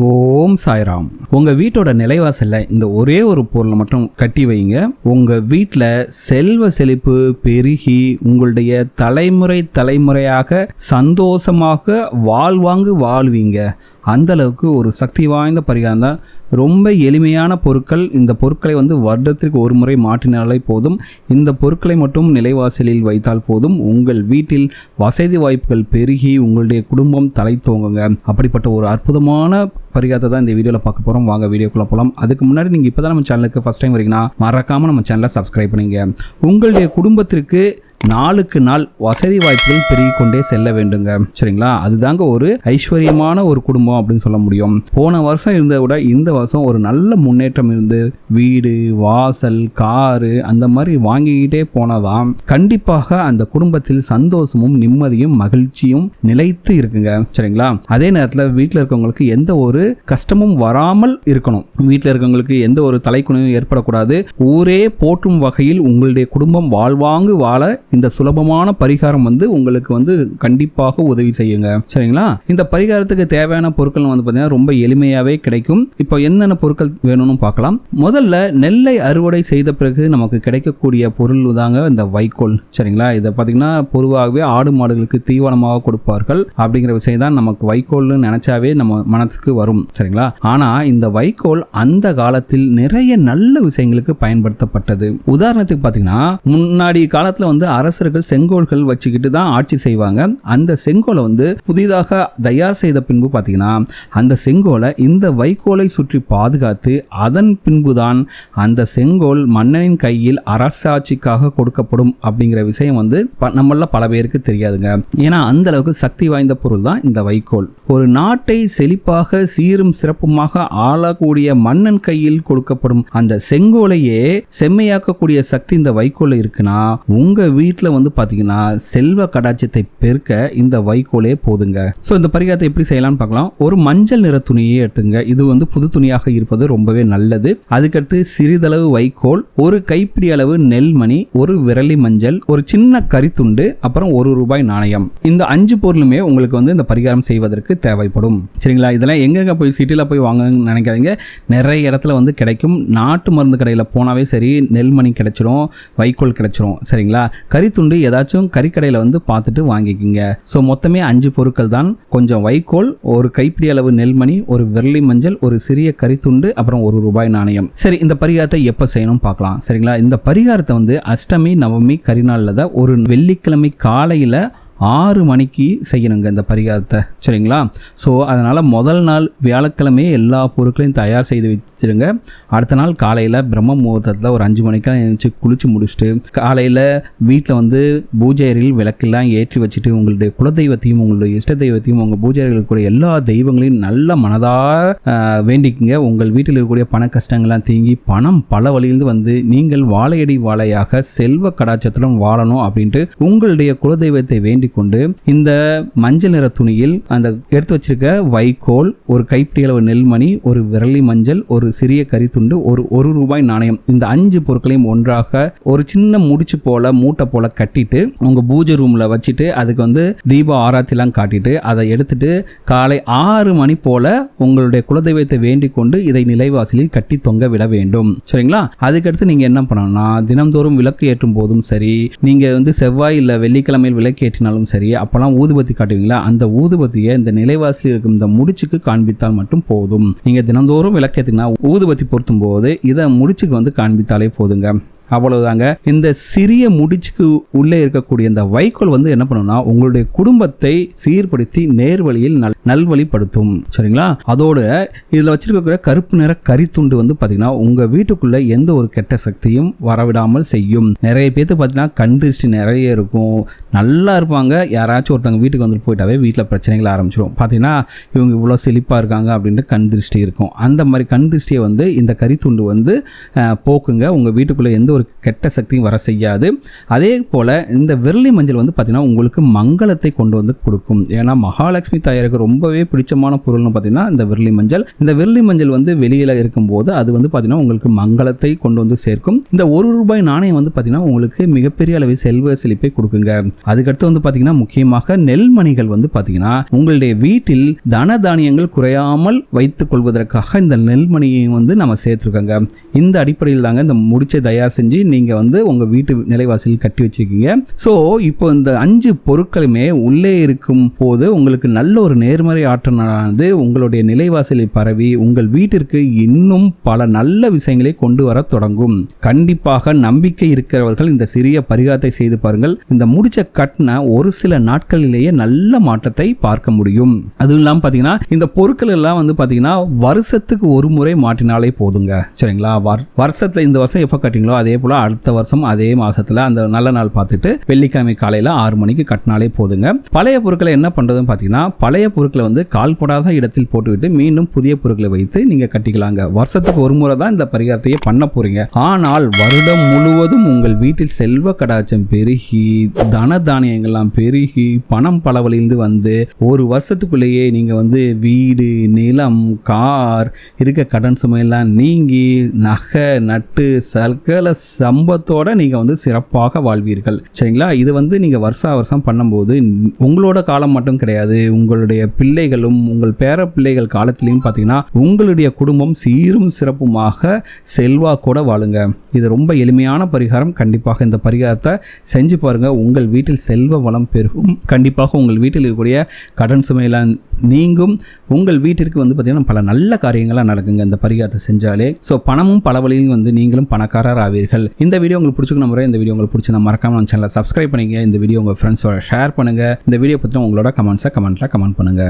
ஓம் சாய்ராம். உங்கள் வீட்டோட நிலைவாசலில் இந்த ஒரே ஒரு பொருளை மட்டும் கட்டி வைங்க. உங்கள் வீட்டில் செல்வ செழிப்பு பெருகி உங்களுடைய தலைமுறையாக சந்தோஷமாக வாழ்வீங்க. அந்த அளவுக்கு ஒரு சக்தி வாய்ந்த பரிகாரம் தான். ரொம்ப எளிமையான பொருட்கள். இந்த பொருட்களை வருடத்திற்கு ஒரு முறை மாற்றினாலே போதும். இந்த பொருட்களை மட்டும் நிலைவாசலில் வைத்தால் போதும். உங்கள் வீட்டில் வசதி வாய்ப்புகள் பெருகி உங்களுடைய குடும்பம் தலை தோங்குங்க. அப்படிப்பட்ட ஒரு அற்புதமான பரிகாரத்தை தான் இந்த வீடியோவில் பார்க்க போகிறோம். வாங்க வீடியோக்குள்ளே போகலாம். அதுக்கு முன்னாடி நீங்கள் இப்போ தான் நம்ம சேனலுக்கு ஃபஸ்ட் டைம் வரீங்கன்னா மறக்காமல் நம்ம சேனலை சப்ஸ்கிரைப் பண்ணிங்க. உங்களுடைய குடும்பத்திற்கு நாளுக்கு நாள் வசதி வாய்ப்புகள் பெருகிக்கொண்டே செல்ல வேண்டுங்க. சரிங்களா? அதுதாங்க ஒரு ஐஸ்வர்யமான ஒரு குடும்பம் அப்படின்னு சொல்ல முடியும். போன வருஷம் இருந்ததை விட இந்த வருஷம் ஒரு நல்ல முன்னேற்றம் இருந்து வீடு வாசல் காரு அந்த மாதிரி வாங்கிக்கிட்டே போனதான் கண்டிப்பாக அந்த குடும்பத்தில் சந்தோஷமும் நிம்மதியும் மகிழ்ச்சியும் நிலைத்து இருக்குங்க. சரிங்களா? அதே நேரத்தில் வீட்டில் இருக்கவங்களுக்கு எந்த ஒரு கஷ்டமும் வராமல் இருக்கணும். வீட்டில் இருக்கவங்களுக்கு எந்த ஒரு தலைக்குணையும் ஏற்படக்கூடாது. ஊரே போற்றும் வகையில் உங்களுடைய குடும்பம் வாழ்வாங்கு வாழ இந்த சுலபமான பரிகாரம் உங்களுக்கு கண்டிப்பாக உதவி செய்யுங்க. சரிங்களா? இந்த பரிகாரத்துக்கு தேவையான பொருட்கள் பார்த்தீங்கன்னா ரொம்ப எளிமையாவே கிடைக்கும். இப்போ என்னென்ன பொருட்கள் வேணும்னு பார்க்கலாம். முதல்ல நெல்லை அறுவடை செய்த பிறகு நமக்கு கிடைக்கக்கூடிய பொருள் தாங்க இந்த வைக்கோல். சரிங்களா? இதை பார்த்தீங்கன்னா பொதுவாகவே ஆடு மாடுகளுக்கு தீவனமாக கொடுப்பார்கள். அப்படிங்கிற விஷயம் தான் நமக்கு வைக்கோல்னு நினைச்சாவே நம்ம மனசுக்கு வரும். சரிங்களா? ஆனா இந்த வைக்கோல் அந்த காலத்தில் நிறைய நல்ல விஷயங்களுக்கு பயன்படுத்தப்பட்டது. உதாரணத்துக்கு பார்த்தீங்கன்னா முன்னாடி காலத்துல அரசர்கள் செங்கோல்கள் வச்சுக்கிட்டு தான் ஆட்சி செய்வாங்க. அந்த செங்கோலை புதிதாக தயார் செய்த பின்பு பார்த்தீங்கன்னா அந்த செங்கோலை இந்த வைக்கோலை சுற்றி பாதுகாத்து அதன் பின்புதான் அந்த செங்கோல் மன்னனின் கையில் அரசாட்சிக்காக கொடுக்கப்படும் அப்படிங்கிற விஷயம் நம்மள பல பேருக்கு தெரியாதுங்க. ஏன்னா அந்த அளவுக்கு சக்தி வாய்ந்த பொருள் தான் இந்த வைக்கோல். ஒரு நாட்டை செழிப்பாக சீரும் சிறப்புமாக ஆளக்கூடிய மன்னன் கையில் கொடுக்கப்படும் அந்த செங்கோலையே செம்மையாக்கக்கூடிய சக்தி இந்த வைக்கோல் இருக்குன்னா உங்க வீட்டில் பார்த்தீங்கன்னா செல்வ கடாட்சத்தை பெருக்க இந்த வைக்கோலே போதுங்க. ஸோ இந்த பரிகாரத்தை எப்படி செய்யலாம்னு பார்க்கலாம். ஒரு மஞ்சள் நிற துணியை எடுத்துங்க. இது புது துணியாக இருப்பது ரொம்பவே நல்லது. அதுக்கடுத்து சிறிதளவு வைக்கோல், ஒரு கைப்பிடி அளவு நெல்மணி, ஒரு விரலி மஞ்சள், ஒரு சின்ன கரித்துண்டு, அப்புறம் ₹1 நாணயம். இந்த 5 பொருளுமே உங்களுக்கு இந்த பரிகாரம் செய்வதற்கு தேவைப்படும். சரிங்களா? இதெல்லாம் எங்கெங்க போய் சிட்டியில் போய் வாங்கன்னு நினைக்காதீங்க. நிறைய இடத்துல கிடைக்கும். நாட்டு மருந்து கடையில் போனாவே சரி நெல்மணி கிடைச்சிரும், வைக்கோல் கிடைச்சிரும். சரிங்களா? கரித்துண்டு ஏதாச்சும் கறிக்கடையில் பார்த்துட்டு வாங்கிக்கிங்க. ஸோ மொத்தமே 5 பொருட்கள் தான். கொஞ்சம் வைக்கோல், ஒரு கைப்பிடி அளவு நெல்மணி, ஒரு விரலி மஞ்சள், ஒரு சிறிய கரித்துண்டு, அப்புறம் ₹1 நாணயம். சரி, இந்த பரிகாரத்தை எப்போ செய்யணும் பார்க்கலாம். சரிங்களா? இந்த பரிகாரத்தை அஷ்டமி நவமி கரிநாளில் தான் ஒரு வெள்ளிக்கிழமை காலையில் 6 மணிக்கு செய்யணுங்க இந்த பரிகாரத்தை. சரிங்களா? ஸோ அதனால் முதல் நாள் வியாழக்கிழமையே எல்லா பொருட்களையும் தயார் செய்து வச்சுருங்க. அடுத்த நாள் காலையில் பிரம்ம முகூர்த்தத்தில் ஒரு 5 மணிக்கெல்லாம் எழுந்துச்சு குளிச்சு முடிச்சுட்டு காலையில் வீட்டில் பூஜை அறையில் விளக்கெல்லாம் ஏற்றி வச்சுட்டு உங்களுடைய குலதெய்வத்தையும் உங்களுடைய இஷ்ட தெய்வத்தையும் உங்கள் பூஜை அறையில் இருக்கக்கூடிய எல்லா தெய்வங்களையும் நல்ல மனதாக வேண்டிக்குங்க. உங்கள் வீட்டில் இருக்கக்கூடிய பண கஷ்டங்கள்லாம் தீங்கி பணம் பல வழியிலிருந்து நீங்கள் வாழையடி வாழையாக செல்வ கடாட்சத்துடன் வாழணும் அப்படின்ட்டு உங்களுடைய குலதெய்வத்தை வேண்டி கொண்டு இந்த மஞ்சள் நிற துணியில் அந்த எடுத்து வச்சிருக்க வைக்கோல், ஒரு கைப்பிடி அளவு நெல்மணி, ஒரு விரலி மஞ்சள், ஒரு சிறிய கரித்துண்டு, ஒரு ₹1 நாணயம், இந்த 5 பொருட்களையும் ஒன்றாக ஒரு சின்ன முடிச்சு போல மூட்டை போல கட்டிட்டு உங்க பூஜை ரூம்ல வச்சுட்டு அதுக்கு தீப ஆராய்ச்சிலாம் காட்டிட்டு அதை எடுத்துட்டு காலை 6 மணி போல உங்களுடைய குலதெய்வத்தை வேண்டிக் கொண்டு இதை நிலைவாசலில் கட்டி தொங்க விட வேண்டும். சரிங்களா? அதுக்கடுத்து நீங்க என்ன பண்ணணும்னா தினம்தோறும் விளக்கு ஏற்றும் போதும் சரி, நீங்க செவ்வாய் இல்ல வெள்ளிக்கிழமையில் விளக்கு ஏற்றினாலும் சரி, அப்பெல்லாம் ஊதுபத்தி காட்டுவீங்களா, அந்த ஊதுபத்தியை இந்த நிலைவாசலில் இருக்கும் இந்த முடிச்சுக்கு காண்பித்தால் மட்டும் போதும். நீங்க தினந்தோறும் விளக்கேற்றினா ஊதுபத்தி பொருத்தும் போது இதை முடிச்சுக்கு காண்பித்தாலே போதுங்க. அவ்வளவுதாங்க. இந்த சிறிய முடிச்சுக்கு உள்ளே இருக்கக்கூடிய இந்த வைக்கோல் என்ன பண்ணும்னா உங்களுடைய குடும்பத்தை சீர்படுத்தி நேர்வழியில் நல்வழிப்படுத்தும். சரிங்களா? அதோட இதுல வச்சிருக்கிற கருப்பு நிற கரித்துண்டு பாத்தீங்கன்னா உங்க வீட்டுக்குள்ள எந்த ஒரு கெட்ட சக்தியும் வரவிடாமல் செய்யும். நிறைய பேருக்கு பாத்தீங்கன்னா கண் திருஷ்டி நிறைய இருக்கும். நல்லா இருப்பாங்க, யாராச்சும் ஒருத்தவங்க வீட்டுக்கு வந்துட்டு போயிட்டாவே வீட்டில் பிரச்சனைகள் ஆரம்பிச்சிடும். பார்த்தீங்கன்னா இவங்க இவ்வளோ செழிப்பாக இருக்காங்க அப்படின்ட்டு கண் திருஷ்டி இருக்கும். அந்த மாதிரி கண் திருஷ்டியை இந்த கரித்துண்டு போக்குங்க. உங்கள் வீட்டுக்குள்ளே எந்த ஒரு ஒரு கெட்ட சக்தியும் வர செய்யாது. அதே போல் இந்த விரலி மஞ்சள் வந்து பார்த்திங்கன்னா உங்களுக்கு மங்களத்தை கொண்டு வந்து கொடுக்கும். ஏன்னா மகாலட்சுமி தாயாருக்கு ரொம்பவே பிடிச்சமான பொருள்னு பார்த்தீங்கன்னா இந்த விரலி மஞ்சள். இந்த விரலி மஞ்சள் வந்து வெளியில் இருக்கும்போது அது வந்து பார்த்தீங்கன்னா உங்களுக்கு மங்களத்தை கொண்டு வந்து சேர்க்கும். இந்த ₹1 நாணயம் வந்து பார்த்தீங்கன்னா உங்களுக்கு மிகப்பெரிய அளவில் செல்வ செழிப்பை கொடுக்குங்க. அதுக்கடுத்து வந்து பார்த்தீங்கன்னா முக்கியமாக நெல்மணிகள் வந்து பார்த்தீங்கன்னா உங்களுடைய வீட்டில் தன தானியங்கள் குறையாமல் வைத்துக் கொள்வதற்காக இந்த நெல்மணியை வந்து நம்ம சேர்த்துருக்கோங்க. இந்த அடிப்படையில் தாங்க இந்த முடிச்சை தயார் செஞ்சு நீங்கள் வந்து உங்கள் வீட்டு நிலைவாசலில் கட்டி வச்சிருக்கீங்க. ஸோ இப்போ இந்த 5 பொருட்களுமே உள்ளே இருக்கும் போது உங்களுக்கு நல்ல ஒரு நேர்மறை ஆற்றலானது உங்களுடைய நிலைவாசலில் பரவி உங்கள் வீட்டிற்கு இன்னும் பல நல்ல விஷயங்களை கொண்டு வர தொடங்கும். கண்டிப்பாக நம்பிக்கை இருக்கிறவர்கள் இந்த சிறிய பரிகாரத்தை செய்து பாருங்கள். இந்த முடிச்ச கட்டின ஒரு சில நாட்களிலேயே நல்ல மாற்றத்தை பார்க்க முடியும். அதுவும் இல்லாமல் பார்த்தீங்கன்னா இந்த பொருட்கள் எல்லாம் வந்து பார்த்தீங்கன்னா வருஷத்துக்கு ஒரு முறை மாற்றினாலே போதுங்க. சரிங்களா? வருஷத்துல இந்த வருஷம் எப்போ கட்டிங்களோ அதே போல அடுத்த வருஷம் அதே மாசத்துல அந்த நல்ல நாள் பார்த்துட்டு வெள்ளிக்கிழமை காலையில் 6 மணிக்கு கட்டினாலே போதுங்க. பழைய பொருட்களை என்ன பண்ணுறதுன்னு பார்த்தீங்கன்னா பழைய பொருட்களை வந்து கால்படாத இடத்தில் போட்டுவிட்டு மீண்டும் புதிய பொருட்களை வைத்து நீங்கள் கட்டிக்கலாங்க. வருஷத்துக்கு ஒரு முறை தான் இந்த பரிகாரத்தையே பண்ண போறீங்க. ஆனால் வருடம் முழுவதும் உங்கள் வீட்டில் செல்வ கடாட்சம் பெருகி தன தானியங்கள்லாம் பெருகி பணம் பல வழியிலிருந்து வந்து ஒரு வருஷத்துக்குள்ளேயே நீங்கள் வந்து வீடு, நிலம், கார், இருக்க கடன் சுமையெல்லாம் நீங்கி நகை நட்டு சகல சம்பத்தோட நீங்கள் வந்து சிறப்பாக வாழ்வீர்கள். சரிங்களா? இது வந்து நீங்கள் வருஷம் பண்ணும்போது உங்களோட காலம் மட்டும் கிடையாது, உங்களுடைய பிள்ளைகளும் உங்கள் பேர பிள்ளைகள் காலத்திலையும் பார்த்தீங்கன்னா உங்களுடைய குடும்பம் சீரும் சிறப்புமாக செல்வாக்கோட வாழுங்க. இது ரொம்ப எளிமையான பரிகாரம். கண்டிப்பாக இந்த பரிகாரத்தை செஞ்சு பாருங்க. உங்கள் வீட்டில் செல்வ வளம் பெருகும். கண்டிப்பாக உங்கள் வீட்டில் இருக்கக்கூடிய கடன் சுமையெல்லாம் நீங்கும். உங்கள் வீட்டிற்கு வந்து பார்த்தீங்கன்னா பல நல்ல காரியங்களாக நடக்குங்க இந்த பரிகாரத்தை செஞ்சாலே. ஸோ பணமும் பல வழியில் வந்து நீங்களும் பணக்காரர் ஆவீர்கள். இந்த வீடியோ உங்களுக்கு பிடிச்சிக்கணும் முறை இந்த வீடியோ உங்களுக்கு பிடிச்சி மறக்காம நம்ம சேனலை சப்ஸ்கிரைப் பண்ணுங்க. இந்த வீடியோ உங்கள் ஃப்ரெண்ட்ஸோட ஷேர் பண்ணுங்க. இந்த வீடியோ பற்றி உங்களோட கமெண்ட்ஸை கமெண்ட்ல கமெண்ட் பண்ணுங்க.